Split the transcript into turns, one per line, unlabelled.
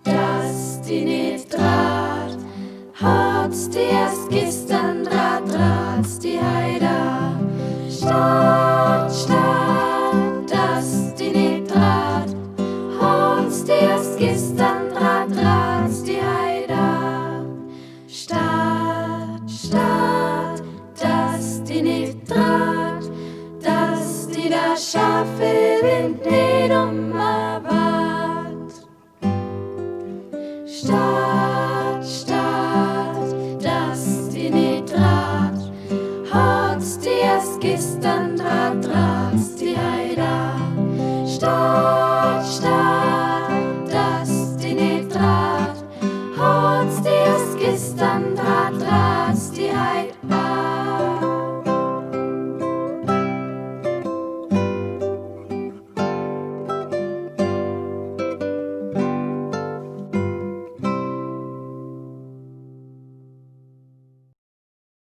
dass die nicht trat, hat's die erst gestern trat's die heida. Stadt, Stadt, dass die nicht trat, hat's die erst gestern trat's die heida. Stadt, Stadt, dass die nicht trat, dass die da scharfe Wind nicht wart. Stadt,